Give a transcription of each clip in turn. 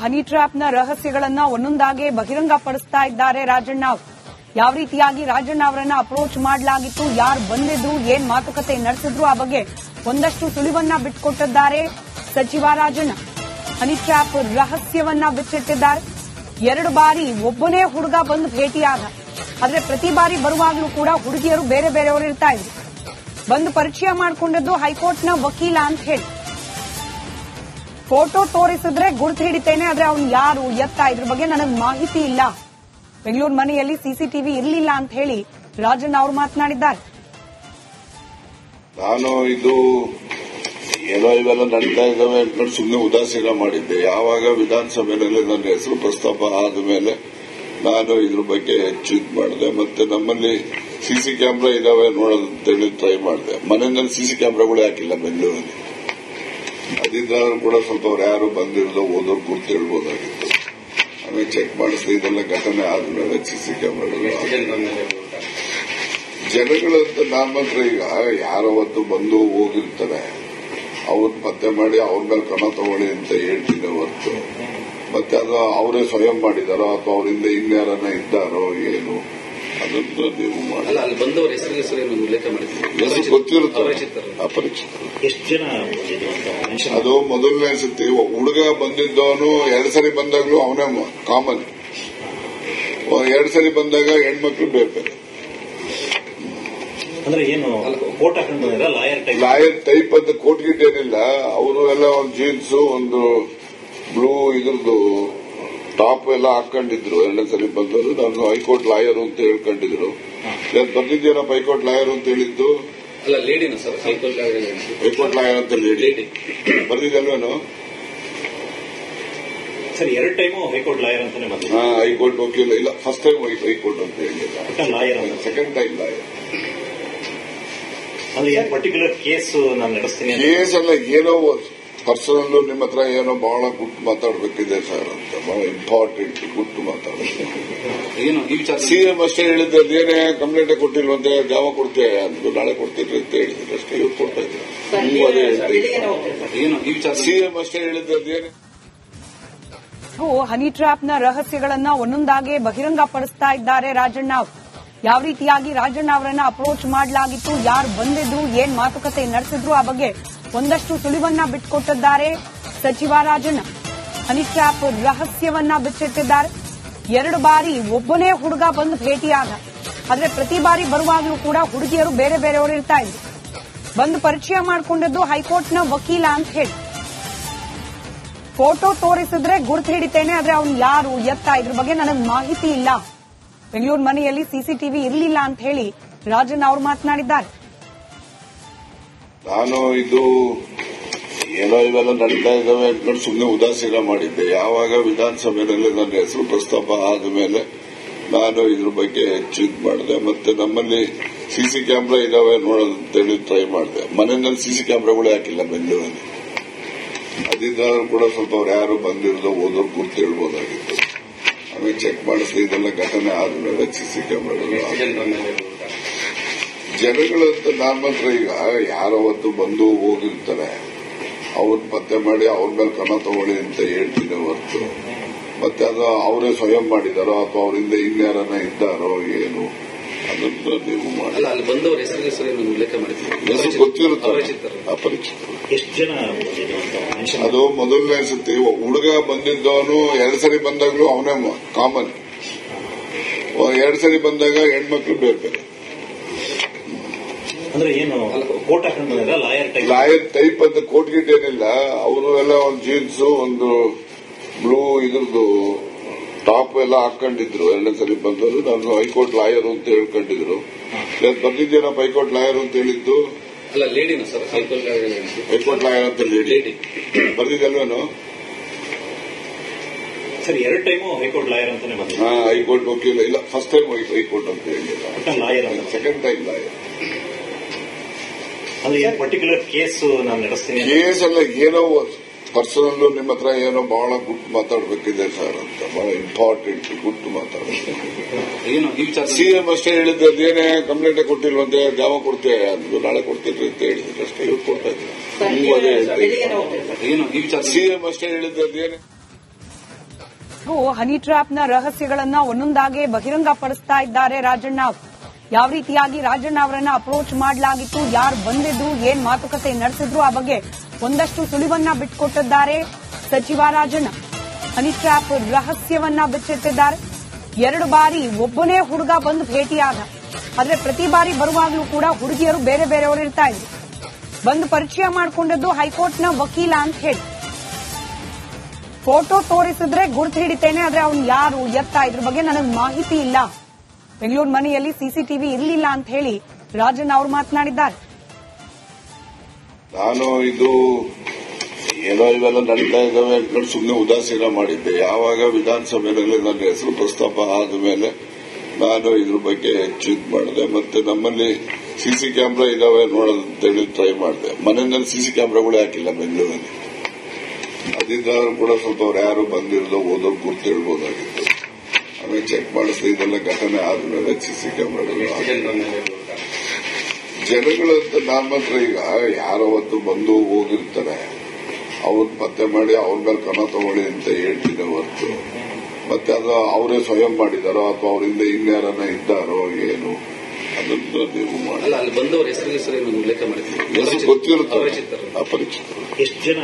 ಹನಿ ಟ್ರ್ಯಾಪ್ನ ರಹಸ್ಯಗಳನ್ನ ಒಂದೊಂದಾಗಿ ಬಹಿರಂಗಪಡಿಸ್ತಾ ಇದ್ದಾರೆ ರಾಜಣ್ಣ. ಯಾವ ರೀತಿಯಾಗಿ ರಾಜಣ್ಣ ಅವರನ್ನ ಅಪ್ರೋಚ್ ಮಾಡಲಾಗಿತ್ತು, ಯಾರು ಬಂದಿದ್ರು, ಏನ್ ಮಾತುಕತೆ ನಡೆಸಿದ್ರು, ಆ ಬಗ್ಗೆ ಒಂದಷ್ಟು ಸುಳಿವನ್ನ ಬಿಟ್ಟುಕೊಟ್ಟಿದ್ದಾರೆ ಸಚಿವ ರಾಜಣ್ಣ. Honey trap ರಹಸ್ಯವನ್ನ ಬಿಚ್ಚಿಟ್ಟಿದ್ದಾರೆ. 2 ಬಾರಿ ಒಬ್ಬನೇ ಹುಡುಗ ಬಂದು ಭೇಟಿಯಾದ. ಆದ್ರೆ ಪ್ರತಿ ಬಾರಿ ಬರುವಾಗಲೂ ಕೂಡ ಹುಡುಗಿಯರು ಬೇರೆ ಬೇರೆಯವರು ಇರ್ತಾ ಇದ್ರು. ಬಂದು ಪರಿಚಯ ಮಾಡಿಕೊಂಡಿದ್ದು ಹೈಕೋರ್ಟ್ನ ವಕೀಲ ಅಂತ ಹೇಳಿ. ಫೋಟೋ ತೋರಿಸಿದ್ರೆ ಗುರುತು ಹಿಡಿತೇನೆ, ಆದ್ರೆ ಅವನು ಯಾರು, ಎತ್ತ, ಇದ್ರ ಬಗ್ಗೆ ನನಗೆ ಮಾಹಿತಿ ಇಲ್ಲ. ಬೆಂಗಳೂರು ಮನೆಯಲ್ಲಿ ಸಿಸಿಟಿವಿ ಇರಲಿಲ್ಲ ಅಂತ ಹೇಳಿ ರಾಜಣ್ಣ ಅವರು ಮಾತನಾಡಿದ್ದಾರೆ. ನಾನು ಇದು ಏನೋ ಇವೆಲ್ಲ ನಡೀತಾ ಇದ್ದಾವೆ ಅಂತ ಸುಮ್ಮನೆ ಉದಾಸೀನ ಮಾಡಿದ್ದೆ. ಯಾವಾಗ ವಿಧಾನಸಭೆಯಲ್ಲಿ ನನ್ನ ಹೆಸರು ಪ್ರಸ್ತಾಪ ಆದ ಮೇಲೆ ನಾನು ಇದ್ರ ಬಗ್ಗೆ ಹೆಚ್ಚು ಇದು ಮಾಡಿದೆ. ಮತ್ತೆ ನಮ್ಮಲ್ಲಿ ಸಿಸಿ ಕ್ಯಾಮ್ರಾ ಇದಾವೆ ನೋಡೋದಂತೇಳಿ ಟ್ರೈ ಮಾಡಿದೆ. ಮನೆಯಲ್ಲಿ ಸಿಸಿ ಕ್ಯಾಮ್ರಾಗಳು ಹಾಕಿಲ್ಲ ಬೆಂಗಳೂರಲ್ಲಿ. ಅದರಿಂದ ಕೂಡ ಸ್ವಲ್ಪ ಅವ್ರು ಯಾರು ಬಂದಿರೋದು ಓದೋರು ಗುರ್ತು ಹೇಳ್ಬೋದಾಗಿತ್ತು. ಆಮೇಲೆ ಚೆಕ್ ಮಾಡಿಸಿದೆ. ಇದೆಲ್ಲ ಘಟನೆ ಆದ್ಮೇಲೆ ಸಿಸಿ ಕ್ಯಾಮ್ರಾಗಳು ಜನಗಳಂತ ನಾನು ಮಾತ್ರ ಈಗ ಯಾರೋ ಹೊತ್ತು ಬಂದು ಹೋಗಿರ್ತಾರೆ, ಅವ್ರನ್ನ ಪತ್ತೆ ಮಾಡಿ ಅವ್ರ ಮೇಲೆ ಕ್ರಮ ತಗೊಳ್ಳಿ ಅಂತ ಹೇಳ್ತೀನಿ ಹೊರತು ಮತ್ತೆ ಅದು ಅವರೇ ಸ್ವಯಂ ಮಾಡಿದಾರೋ ಅಥವಾ ಅವರಿಂದ ಇನ್ಯಾರನ್ನ ಇದ್ದಾರೋ ಏನು ಅದನ್ನು ನೀವು ಮಾಡಿ ಹೆಸರು ಗೊತ್ತಿರುತ್ತಾರೆ ಅಪರಿಚಿತರು. ಅದು ಮೊದಲನೇ ಸತಿ ಹುಡುಗ ಬಂದಿದ್ದವನು 2 ಸರಿ ಬಂದಾಗ್ಲೂ ಅವನೇ ಕಾಮನ್. 2 ಸರಿ ಬಂದಾಗ ಹೆಣ್ಮಕ್ಳು ಬೇರೆ ಬೇರೆ. ಅಂದ್ರೆ ಏನು ಕೋಟ್ ಲಾಯರ್ ಟೈಪ್ ಅಂತ ಕೋಟ್ ಗಿಟ್ ಏನಿಲ್ಲ. ಅವರು ಎಲ್ಲ ಒಂದು ಜೀನ್ಸ್, ಒಂದು ಬ್ಲೂ ಇದ್ರದ್ದು ಟಾಪ್ ಎಲ್ಲ ಹಾಕೊಂಡಿದ್ರು. 2 ಸರಿ ಬಂದವರು ನಾನು ಹೈಕೋರ್ಟ್ ಲಾಯರ್ ಅಂತ ಹೇಳ್ಕೊಂಡಿದ್ರು. ಬಂದಿದ್ದೇನಪ್ಪ ಹೈಕೋರ್ಟ್ ಲಾಯರ್ ಅಂತ ಹೇಳಿದ್ದು? ಹೈಕೋರ್ಟ್ ಲಾಯರ್ ಅಂತ ಲೇಡಿ ಬರ್ದಿದ್ದಲ್ವೇನು ಸರ್? 2 ಟೈಮು ಹೈಕೋರ್ಟ್ ಲಾಯರ್ ಅಂತಾನೆ ಬಂದಿದೆ. ಹೈಕೋರ್ಟ್ ವಕೀಲ ಇಲ್ಲ, ಫಸ್ಟ್ ಟೈಮ್ ಹೈಕೋರ್ಟ್ ಅಂತ ಹೇಳಿಲ್ಲ, ಲಾಯರ್, ಸೆಕೆಂಡ್ ಟೈಮ್ ಲಾಯರ್. ಅಂದ್ರೆ ಏನು ಪರ್ಟಿಕ್ಯುಲರ್ ಕೇಸ್ ನಾನು ನಡೆಸ್ತೀನಿ ಕೇಸ್ ಅಲ್ಲ, ಏನೋ ಪರ್ಸನಲ್ ನಿಮ್ಮ ಹತ್ರ ಏನೋ ಬಹಳ ಗುಟ್ಟು ಮಾತಾಡಬೇಕಿದೆ ಸರ್ ಅಂತ, ಬಹಳ ಇಂಪಾರ್ಟೆಂಟ್ ಗುಟ್ಟು ಮಾತಾಡಬೇಕು. ಸಿಎಂ ಅಷ್ಟೇ ಹೇಳಿದ್ದೆ, ಅದೇನೇ ಕಂಪ್ಲೇಂಟ್ ಕೊಟ್ಟಿಲ್ವಂತೆ, ಯಾವ ಕೊಡ್ತೇ ಅಂತ, ನಾಳೆ ಕೊಡ್ತಿದ್ರಿ ಅಂತ ಹೇಳಿದ್ರೆ ಅಷ್ಟೇ. ಇವ್ರು ಕೊಡ್ತಾ ಇದ್ರು. ಸಿಎಂ ಅಷ್ಟೇ ಹೇಳಿದ್ದೆ, ಅದೇನೇ. ಹನಿ ಟ್ರ್ಯಾಪ್ನ ರಹಸ್ಯಗಳನ್ನ ಒಂದೊಂದಾಗಿ ಬಹಿರಂಗಪಡಿಸ್ತಾ ಇದ್ದಾರೆ ರಾಜಣ್ಣ. ಯಾವ ರೀತಿಯಾಗಿ ರಾಜಣ್ಣ ಅವರನ್ನ ಅಪ್ರೋಚ್ ಮಾಡಲಾಗಿತ್ತು, ಯಾರು ಬಂದಿದ್ರು, ಏನ್ ಮಾತುಕತೆ ನಡೆಸಿದ್ರು, ಆ ಬಗ್ಗೆ ಒಂದಷ್ಟು ಸುಳಿವನ್ನ ಬಿಟ್ಟುಕೊಟ್ಟಿದ್ದಾರೆ ಸಚಿವ ರಾಜಣ್ಣ. Honey trap ರಹಸ್ಯವನ್ನ ಬಿಚ್ಚಿಟ್ಟಿದ್ದಾರೆ. 2 ಬಾರಿ ಒಬ್ಬನೇ ಹುಡುಗ ಬಂದು ಭೇಟಿಯಾದ. ಆದ್ರೆ ಪ್ರತಿ ಬಾರಿ ಬರುವಾಗಲೂ ಕೂಡ ಹುಡುಗಿಯರು ಬೇರೆ ಬೇರೆಯವರು ಇರ್ತಾ ಇದ್ರು. ಬಂದು ಪರಿಚಯ ಮಾಡಿಕೊಂಡಿದ್ದು ಹೈಕೋರ್ಟ್ನ ವಕೀಲ ಅಂತ ಹೇಳಿ. ಫೋಟೋ ತೋರಿಸಿದ್ರೆ ಗುರುತು ಹಿಡಿತೇನೆ, ಆದ್ರೆ ಅವನು ಯಾರು, ಎತ್ತ, ಇದ್ರ ಬಗ್ಗೆ ನನಗೆ ಮಾಹಿತಿ ಇಲ್ಲ. ಬೆಂಗಳೂರು ಮನೆಯಲ್ಲಿ ಸಿಸಿಟಿವಿ ಇರಲಿಲ್ಲ ಅಂತ ಹೇಳಿ ರಾಜಣ್ಣ ಅವರು ಮಾತನಾಡಿದ್ದಾರೆ. ನಾನು ಇದು ಏನೋ ಇವೆಲ್ಲ ನಡೀತಾ ಇದ್ದಾವೆ ಅಂತ ಸುಮ್ಮನೆ ಉದಾಸೀನ ಮಾಡಿದ್ದೆ. ಯಾವಾಗ ವಿಧಾನಸಭೆಯಲ್ಲಿ ನನ್ನ ಹೆಸರು ಪ್ರಸ್ತಾಪ ಆದ ಮೇಲೆ ನಾನು ಇದ್ರ ಬಗ್ಗೆ ಹೆಚ್ಚು ಇದು ಮಾಡಿದೆ. ಮತ್ತೆ ನಮ್ಮಲ್ಲಿ ಸಿಸಿ ಕ್ಯಾಮ್ರಾ ಇದಾವೆ ನೋಡೋದಂತೇಳಿ ಟ್ರೈ ಮಾಡಿದೆ. ಮನೆಯಲ್ಲಿ ಸಿಸಿ ಕ್ಯಾಮ್ರಾಗಳು ಹಾಕಿಲ್ಲ ಬೆಂಗಳೂರಲ್ಲಿ. ಅದರಿಂದ ಕೂಡ ಸ್ವಲ್ಪ ಅವ್ರು ಯಾರು ಬಂದಿರೋದು ಓದೋರು ಗುರ್ತು ಹೇಳ್ಬೋದಾಗಿತ್ತು. ಆಮೇಲೆ ಚೆಕ್ ಮಾಡಿಸಿದೆ. ಇದೆಲ್ಲ ಘಟನೆ ಆದ್ಮೇಲೆ ಸಿಸಿ ಕ್ಯಾಮ್ರಾಗಳು ಜನಗಳಂತ ನಾನು ಮಾತ್ರ ಈಗ ಯಾರೋ ಹೊತ್ತು ಬಂದು ಹೋಗಿರ್ತಾರೆ, ಅವ್ರನ್ನ ಪತ್ತೆ ಮಾಡಿ ಅವ್ರ ಮೇಲೆ ಕ್ರಮ ತಗೊಳ್ಳಿ ಅಂತ ಹೇಳ್ತೀನಿ ಹೊರತು ಮತ್ತೆ ಅದು ಅವರೇ ಸ್ವಯಂ ಮಾಡಿದಾರೋ ಅಥವಾ ಅವರಿಂದ ಇನ್ಯಾರನ್ನ ಇದ್ದಾರೋ ಏನು ಅದನ್ನು ನೀವು ಮಾಡಿ ಹೆಸರು ಗೊತ್ತಿರುತ್ತಾರೆ ಅಪರಿಚಿತರು. ಅದು ಮೊದಲನೇ ಸತಿ ಹುಡುಗ ಬಂದಿದ್ದವನು 2 ಸರಿ ಬಂದಾಗ್ಲೂ ಅವನೇ ಕಾಮನ್. 2 ಸರಿ ಬಂದಾಗ ಹೆಣ್ಮಕ್ಳು ಬೇರೆ ಬೇರೆ. ಅಂದ್ರೆ ಏನು ಕೋಟ್ ಲಾಯರ್ ಟೈಪ್ ಅಂತ ಕೋಟ್ ಗಿಟ್ ಏನಿಲ್ಲ. ಅವರು ಎಲ್ಲ ಒಂದು ಜೀನ್ಸ್, ಒಂದು ಬ್ಲೂ ಇದ್ರದ್ದು ಟಾಪ್ ಎಲ್ಲ ಹಾಕೊಂಡಿದ್ರು. 2 ಸರಿ ಬಂದವರು ನಾನು ಹೈಕೋರ್ಟ್ ಲಾಯರ್ ಅಂತ ಹೇಳ್ಕೊಂಡಿದ್ರು. ಬಂದಿದ್ದೇನಪ್ಪ ಹೈಕೋರ್ಟ್ ಲಾಯರ್ ಅಂತ ಹೇಳಿದ್ದು? ಹೈಕೋರ್ಟ್ ಲಾಯರ್ ಅಂತ ಲೇಡಿ ಬರ್ದಿದ್ದಲ್ವೇನು ಸರ್? 2 ಟೈಮು ಹೈಕೋರ್ಟ್ ಲಾಯರ್ ಅಂತಾನೆ ಬಂದಿದೆ. ಹೈಕೋರ್ಟ್ ವಕೀಲ ಇಲ್ಲ, ಫಸ್ಟ್ ಟೈಮ್ ಹೈಕೋರ್ಟ್ ಅಂತ ಹೇಳಿಲ್ಲ, ಲಾಯರ್, ಸೆಕೆಂಡ್ ಟೈಮ್ ಲಾಯರ್. ಅಂದ್ರೆ ಏನು ಪರ್ಟಿಕ್ಯುಲರ್ ಕೇಸ್ ನಾನು ನಡೆಸ್ತೀನಿ ಕೇಸ್ ಅಲ್ಲ, ಏನೋ ಪರ್ಸನಲ್ ನಿಮ್ಮ ಹತ್ರ ಏನೋ ಬಹಳ ಗುಟ್ಟು ಮಾತಾಡಬೇಕಿದೆ ಸರ್ ಅಂತ, ಬಹಳ ಇಂಪಾರ್ಟೆಂಟ್ ಗುಟ್ಟು ಮಾತಾಡಬೇಕು. ಸಿಎಂ ಅಷ್ಟೇ ಹೇಳಿದ್ದೆ, ಅದೇನೇ ಕಂಪ್ಲೇಂಟ್ ಕೊಟ್ಟಿಲ್ವಂತೆ, ಯಾವ ಕೊಡ್ತೇ ಅಂತ, ನಾಳೆ ಕೊಡ್ತಿದ್ರಿ ಅಂತ ಹೇಳಿದ್ರೆ ಅಷ್ಟೇ. ಇವ್ರು ಕೊಡ್ತಾ ಇದ್ರು. ಸಿಎಂ ಅಷ್ಟೇ ಹೇಳಿದ್ದೆ, ಅದೇನೇ. ಹನಿ ಟ್ರ್ಯಾಪ್ನ ರಹಸ್ಯಗಳನ್ನ ಒಂದೊಂದಾಗೆ ಬಹಿರಂಗಪಡಿಸ್ತಾ ಇದ್ದಾರೆ ರಾಜಣ್ಣ. ಯಾವ ರೀತಿಯಾಗಿ ರಾಜಣ್ಣ ಅವರನ್ನ ಅಪ್ರೋಚ್ ಮಾಡಲಾಗಿತ್ತು, ಯಾರು ಬಂದಿದ್ರು, ಏನ್ ಮಾತುಕತೆ ನಡೆಸಿದ್ರು, ಆ ಬಗ್ಗೆ ಒಂದಷ್ಟು ಸುಳಿವನ್ನ ಬಿಟ್ಟುಕೊಟ್ಟಿದ್ದಾರೆ ಸಚಿವ ರಾಜಣ್ಣ. Honey trap ರಹಸ್ಯವನ್ನ ಬಿಚ್ಚಿಟ್ಟಿದ್ದಾರೆ. 2 ಬಾರಿ ಒಬ್ಬನೇ ಹುಡುಗ ಬಂದು ಭೇಟಿಯಾದ. ಆದ್ರೆ ಪ್ರತಿ ಬಾರಿ ಬರುವಾಗಲೂ ಕೂಡ ಹುಡುಗಿಯರು ಬೇರೆ ಬೇರೆಯವರು ಇರ್ತಾ ಇದ್ರು. ಬಂದು ಪರಿಚಯ ಮಾಡಿಕೊಂಡದ್ದು ಹೈಕೋರ್ಟ್ನ ವಕೀಲ ಅಂತ ಹೇಳಿ. ಫೋಟೋ ತೋರಿಸಿದ್ರೆ ಗುರುತು ಹಿಡಿತೇನೆ, ಆದ್ರೆ ಅವ್ನು ಯಾರು, ಎತ್ತ, ಇದ್ರ ಬಗ್ಗೆ ನನಗೆ ಮಾಹಿತಿ ಇಲ್ಲ. ಬೆಂಗಳೂರು ಮನೆಯಲ್ಲಿ ಸಿಸಿಟಿವಿ ಇರಲಿಲ್ಲ ಅಂತ ಹೇಳಿ ರಾಜಣ್ಣ ಅವರು ಮಾತನಾಡಿದ್ದಾರೆ. ನಾನು ಇದು ಏನೋ ಇವೆಲ್ಲ ನಡೀತಾ ಇದ್ದಾವೆ ಅಂದ್ಕೊಂಡು ಸುಮ್ಮನೆ ಉದಾಸೀನ ಮಾಡಿದ್ದೆ. ಯಾವಾಗ ವಿಧಾನಸಭೆಯಲ್ಲಿ ನನ್ನ ಹೆಸರು ಪ್ರಸ್ತಾಪ ಆದ ಮೇಲೆ ನಾನು ಇದ್ರ ಬಗ್ಗೆ ಹೆಚ್ಚು ಇದು ಮಾಡಿದೆ. ಮತ್ತೆ ನಮ್ಮಲ್ಲಿ ಸಿಸಿ ಕ್ಯಾಮ್ರಾ ಇದಾವೆ ನೋಡೋದಂತೇಳಿ ಟ್ರೈ ಮಾಡಿದೆ. ಮನೆಯಲ್ಲಿ ಸಿಸಿ ಕ್ಯಾಮ್ರಾಗಳೇ ಹಾಕಿಲ್ಲ ಬೆಂಗಳೂರಲ್ಲಿ. ಅದಿದ್ದಾದ್ರೂ ಕೂಡ ಸ್ವಲ್ಪ ಅವ್ರು ಯಾರು ಬಂದಿರೋದು ಓದೋರು ಗುರ್ತು ಹೇಳ್ಬೋದಾಗಿತ್ತು. ಆಮೇಲೆ ಚೆಕ್ ಮಾಡಿಸಿದೆ. ಇದೆಲ್ಲ ಘಟನೆ ಆದ್ಮೇಲೆ ಸಿಸಿ ಕ್ಯಾಮ್ರಾಗಳು ಜನಗಳಂತ ನಮ್ಮ ಹತ್ರ ಈಗ ಯಾರೋ ಹೊತ್ತು ಬಂದು ಹೋಗಿರ್ತಾರೆ, ಅವ್ರನ್ನ ಪತ್ತೆ ಮಾಡಿ ಅವ್ರ ಮೇಲೆ ಕ್ರಮ ತಗೊಳ್ಳಿ ಅಂತ ಹೇಳ್ತಿದೆ ಹೊರತು ಮತ್ತೆ ಅದು ಅವರೇ ಸ್ವಯಂ ಮಾಡಿದಾರೋ ಅಥವಾ ಅವರಿಂದ ಇನ್ಯಾರನ್ನ ಇದ್ದಾರೋ ಏನು ಅದನ್ನು ನೀವು ಮಾಡಿ. ಅಲ್ಲಿ ಬಂದವರ ಹೆಸರು ಉಲ್ಲೇಖ ಮಾಡಿದ್ರು, ಗೊತ್ತಿರುತ್ತಾರೆ, ಅಪರಿಚಿತರು. ಎಷ್ಟು ಜನ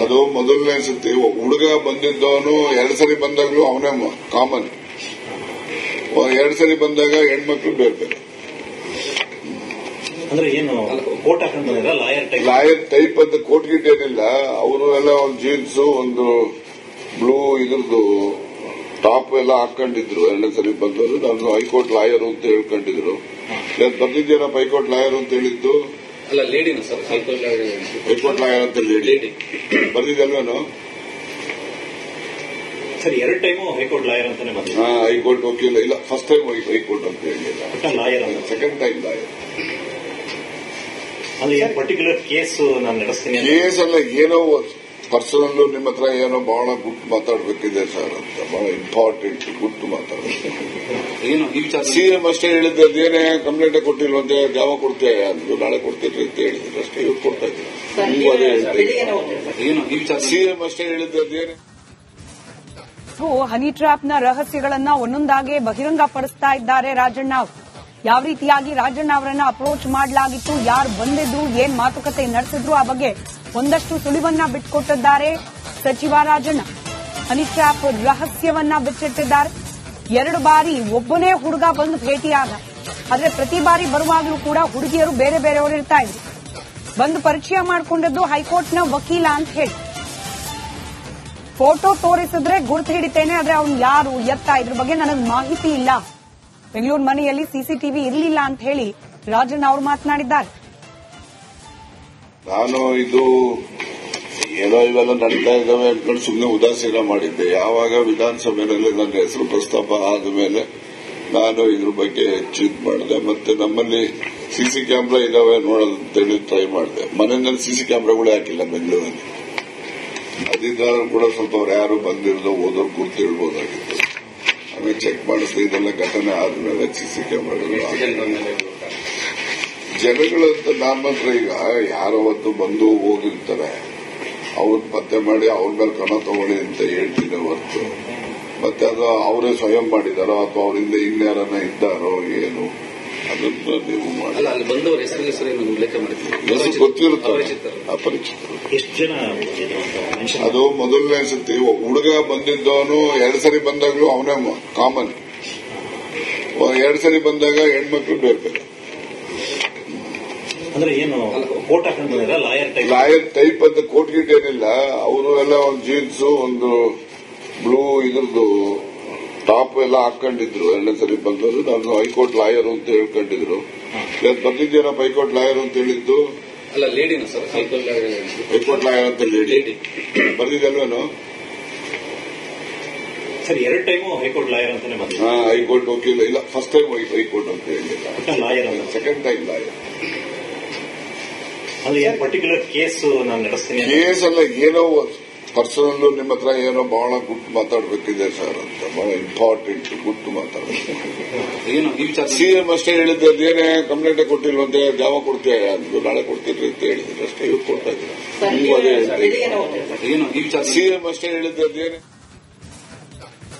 ಅದು ಮೊದಲನೇ ಸತಿ ಹುಡುಗ ಬಂದಿದ್ದವನು 2 ಸರಿ ಬಂದಾಗ್ಲೂ ಅವನೇ ಕಾಮನ್. 2 ಸರಿ ಬಂದಾಗ ಹೆಣ್ಮಕ್ಳು ಬೇರೆ ಬೇರೆ. ಅಂದ್ರೆ ಏನು ಕೋಟ್ ಹಾಕೊಂಡು ಲಾಯರ್ ಟೈಪ್ ಅಂತ ಕೋಟ್ ಗಿಟ್ ಏನಿಲ್ಲ. ಅವರು ಎಲ್ಲ ಒಂದು ಜೀನ್ಸ್, ಒಂದು ಬ್ಲೂ ಇದ್ರದ್ದು ಟಾಪ್ ಎಲ್ಲ ಹಾಕೊಂಡಿದ್ರು. 2 ಸರಿ ಬಂದವರು ನಾನು ಹೈಕೋರ್ಟ್ ಲಾಯರ್ ಅಂತ ಹೇಳ್ಕೊಂಡಿದ್ರು. ಬಂದಿದ್ದೇನಪ್ಪ ಹೈಕೋರ್ಟ್ ಲಾಯರ್ ಅಂತ ಹೇಳಿದ್ದು? ಅಲ್ಲ, ಲೇಡಿನ ಸರ್, ಹೈಕೋರ್ಟ್ ಲಾಯರ್ ಅಂತ ಲೇಡಿ ಬಂದಿದ್ದಲ್ವೇನು? ಸರ್ 2 ಟೈಮು ಹೈಕೋರ್ಟ್ ಲಾಯರ್ ಅಂತಾನೆ ಬಂದಿದೆ. ಹೈಕೋರ್ಟ್ ವಕೀಲ ಇಲ್ಲ, ಫಸ್ಟ್ ಟೈಮ್ ಹೈಕೋರ್ಟ್ ಅಂತ ಹೇಳಿಲ್ಲ, ಲಾಯರ್, ಸೆಕೆಂಡ್ ಟೈಮ್ ಲಾಯರ್. ಅಂದ್ರೆ ಪರ್ಟಿಕ್ಯುಲರ್ ಕೇಸ್ ನಾನು ನಡೆಸ್ತೀನಿ. ಕೇಸ್ ಅಲ್ಲ, ಏನೋ ಪರ್ಸನಲ್ ನಿಮ್ಮ ಹತ್ರ ಏನೋ ಬಹಳ ಗುಟ್ಟು ಮಾತಾಡಬೇಕಿದೆ ಸರ್ ಅಂತ, ಬಹಳ ಇಂಪಾರ್ಟೆಂಟ್ ಗುಟ್ಟು ಮಾತಾಡಬೇಕು. ಸಿಎಂ ಅಷ್ಟೇ ಹೇಳಿದ್ದೆ, ಅದೇನೇ ಕಂಪ್ಲೇಂಟ್ ಕೊಟ್ಟಿಲ್ವಂತೆ, ಯಾವಾಗ ಕೊಡ್ತೇವೆ ಅಂದ್ರು. ನಾಳೆ ಕೊಡ್ತೇನೆ ಅಂತ ಹೇಳಿದ್ರು ಅಷ್ಟೇ. ಇವ್ರು ಕೊಡ್ತಾ ಇದ್ರು. ನೀವು ಅದೇ ಹೇಳ್ತಾ ಸಿಎಂ ಅಷ್ಟೇ ಹೇಳಿದ್ದೆ, ಅದೇನೇ. ಹನಿ ಟ್ರ್ಯಾಪ್ನ ರಹಸ್ಯಗಳನ್ನ ಒಂದೊಂದಾಗೆ ಬಹಿರಂಗಪಡಿಸ್ತಾ ಇದ್ದಾರೆ ರಾಜಣ್ಣ. ಯಾವ ರೀತಿಯಾಗಿ ರಾಜಣ್ಣ ಅವರನ್ನ ಅಪ್ರೋಚ್ ಮಾಡಲಾಗಿತ್ತು, ಯಾರು ಬಂದಿದ್ರು, ಏನ್ ಮಾತುಕತೆ ನಡೆಸಿದ್ರು, ಆ ಬಗ್ಗೆ ಒಂದಷ್ಟು ಸುಳಿವನ್ನ ಬಿಟ್ಟುಕೊಟ್ಟಿದ್ದಾರೆ ಸಚಿವ ರಾಜಣ್ಣ. Honey trap ರಹಸ್ಯವನ್ನ ಬಿಚ್ಚಿಟ್ಟಿದ್ದಾರೆ. 2 ಬಾರಿ ಒಬ್ಬನೇ ಹುಡುಗ ಬಂದು ಭೇಟಿಯಾದ. ಆದ್ರೆ ಪ್ರತಿ ಬಾರಿ ಬರುವಾಗಲೂ ಕೂಡ ಹುಡುಗಿಯರು ಬೇರೆ ಬೇರೆಯವರು ಇರ್ತಾ ಇದ್ರು. ಬಂದು ಪರಿಚಯ ಮಾಡಿಕೊಂಡದ್ದು ಹೈಕೋರ್ಟ್ನ ವಕೀಲ ಅಂತ ಹೇಳಿ. ಫೋಟೋ ತೋರಿಸಿದ್ರೆ ಗುರುತು ಹಿಡಿತೇನೆ, ಆದ್ರೆ ಅವ್ನು ಯಾರು, ಎತ್ತ, ಇದ್ರ ಬಗ್ಗೆ ನನಗೆ ಮಾಹಿತಿ ಇಲ್ಲ. ಬೆಂಗಳೂರು ಮನೆಯಲ್ಲಿ ಸಿಸಿಟಿವಿ ಇರಲಿಲ್ಲ ಅಂತ ಹೇಳಿ ರಾಜಣ್ಣ ಅವರು ಮಾತನಾಡಿದ್ದಾರೆ. ನಾನು ಇದು ಏನೋ ಇವೆಲ್ಲ ನಡೀತಾ ಇದ್ದಾವೆ ಅಂದ್ಕೊಂಡು ಸುಮ್ಮನೆ ಉದಾಸೀನ ಮಾಡಿದ್ದೆ. ಯಾವಾಗ ವಿಧಾನಸಭೆಯಲ್ಲಿ ನನ್ನ ಹೆಸರು ಪ್ರಸ್ತಾಪ ಆದ ಮೇಲೆ ನಾನು ಇದ್ರ ಬಗ್ಗೆ ಹೆಚ್ಚು ಇದು ಮಾಡಿದೆ. ಮತ್ತೆ ನಮ್ಮಲ್ಲಿ ಸಿಸಿ ಕ್ಯಾಮ್ರಾ ಇದಾವೆ ನೋಡೋದಂತೇಳಿ ಟ್ರೈ ಮಾಡಿದೆ. ಮನೆಯಲ್ಲಿ ಸಿಸಿ ಕ್ಯಾಮ್ರಾಗಳೇ ಹಾಕಿಲ್ಲ ಬೆಂಗಳೂರಲ್ಲಿ. ಅದಿದ್ದಾದ್ರೂ ಕೂಡ ಸ್ವಲ್ಪ ಅವ್ರು ಯಾರು ಬಂದಿರೋದು ಓದೋರು ಗುರ್ತು ಹೇಳ್ಬೋದಾಗಿತ್ತು. ಆಮೇಲೆ ಚೆಕ್ ಮಾಡಿಸಿದೆ. ಇದೆಲ್ಲ ಘಟನೆ ಆದ್ಮೇಲೆ ಸಿಸಿ ಕ್ಯಾಮ್ರಾಗಳು ಜನಗಳಂತ ನಮ್ಮ ಹತ್ರ ಈಗ ಯಾರೋ ಹೊತ್ತು ಬಂದು ಹೋಗಿರ್ತಾರೆ, ಅವ್ರನ್ನ ಪತ್ತೆ ಮಾಡಿ ಅವ್ರ ಮೇಲೆ ಕ್ರಮ ತಗೊಳ್ಳಿ ಅಂತ ಹೇಳ್ತಿದೆ ಹೊರತು ಮತ್ತೆ ಅದು ಅವರೇ ಸ್ವಯಂ ಮಾಡಿದಾರೋ ಅಥವಾ ಅವರಿಂದ ಇನ್ಯಾರನ್ನ ಇದ್ದಾರೋ ಏನು ಅದನ್ನು ನೀವು ಮಾಡಿ. ಅಲ್ಲಿ ಬಂದವರ ಹೆಸರು ಉಲ್ಲೇಖ ಮಾಡಿದ್ರು, ಗೊತ್ತಿರುತ್ತಾರೆ, ಅಪರಿಚಿತರು. ಎಷ್ಟು ಜನ ಅದು ಮೊದಲನೇ ಸತಿ ಹುಡುಗ ಬಂದಿದ್ದವನು 2 ಸರಿ ಬಂದಾಗ್ಲೂ ಅವನೇ ಕಾಮನ್. 2 ಸರಿ ಬಂದಾಗ ಹೆಣ್ಮಕ್ಳು ಬೇರೆ ಬೇರೆ. ಅಂದ್ರೆ ಏನು ಕೋಟ್ ಹಾಕೊಂಡು ಲಾಯರ್ ಟೈಪ್ ಅಂತ ಕೋಟ್ ಗಿಟ್ ಏನಿಲ್ಲ. ಅವರು ಎಲ್ಲ ಒಂದು ಜೀನ್ಸ್, ಒಂದು ಬ್ಲೂ ಇದ್ರದ್ದು ಟಾಪ್ ಎಲ್ಲ ಹಾಕೊಂಡಿದ್ರು. 2 ಸರಿ ಬಂದವರು ನಾನು ಹೈಕೋರ್ಟ್ ಲಾಯರ್ ಅಂತ ಹೇಳ್ಕೊಂಡಿದ್ರು. ಬಂದಿದ್ದೇನಪ್ಪ ಹೈಕೋರ್ಟ್ ಲಾಯರ್ ಅಂತ ಹೇಳಿದ್ದು? ಅಲ್ಲ, ಲೇಡಿನ ಸರ್, ಹೈಕೋರ್ಟ್ ಲಾಯರ್ ಅಂತ ಲೇಡಿ ಬಂದಿದ್ದಲ್ವೇನು? ಸರ್ 2 ಟೈಮು ಹೈಕೋರ್ಟ್ ಲಾಯರ್ ಅಂತಾನೆ ಬಂದಿದೆ. ಹೈಕೋರ್ಟ್ ವಕೀಲ ಇಲ್ಲ, ಫಸ್ಟ್ ಟೈಮ್ ಹೈಕೋರ್ಟ್ ಅಂತ ಹೇಳಿಲ್ಲ, ಲಾಯರ್, ಸೆಕೆಂಡ್ ಟೈಮ್ ಲಾಯರ್. ಅಂದ್ರೆ ಪರ್ಟಿಕ್ಯುಲರ್ ಕೇಸ್ ನಾನು ನಡೆಸ್ತೀನಿ. ಕೇಸ್ ಅಲ್ಲ, ಏನೋ ಪರ್ಸನಲ್ ನಿಮ್ಮ ಹತ್ರ ಏನೋ ಬಹಳ ಗುಟ್ಟು ಮಾತಾಡಬೇಕಿದೆ ಸರ್ ಅಂತ, ಬಹಳ ಇಂಪಾರ್ಟೆಂಟ್ ಗುಟ್ಟು ಮಾತಾಡಬೇಕು. ಸಿಎಂ ಅಷ್ಟೇ ಹೇಳಿದ್ದೆ, ಅದೇನೇ ಕಂಪ್ಲೇಂಟ್ ಕೊಟ್ಟಿಲ್ವಂತೆ, ಯಾವಾಗ ಕೊಡ್ತೇವೆ ಅಂದ್ರು. ನಾಳೆ ಕೊಡ್ತಿದ್ರಿ ಅಂತ ಹೇಳಿದ್ರು ಅಷ್ಟೇ. ಇವ್ರು ಕೊಡ್ತಾ ಇದ್ರು. ನೀವು ಅದೇ ಹೇಳ್ತಾ ಸಿಎಂ ಅಷ್ಟೇ ಹೇಳಿದ್ದೆ, ಅದೇನೇ.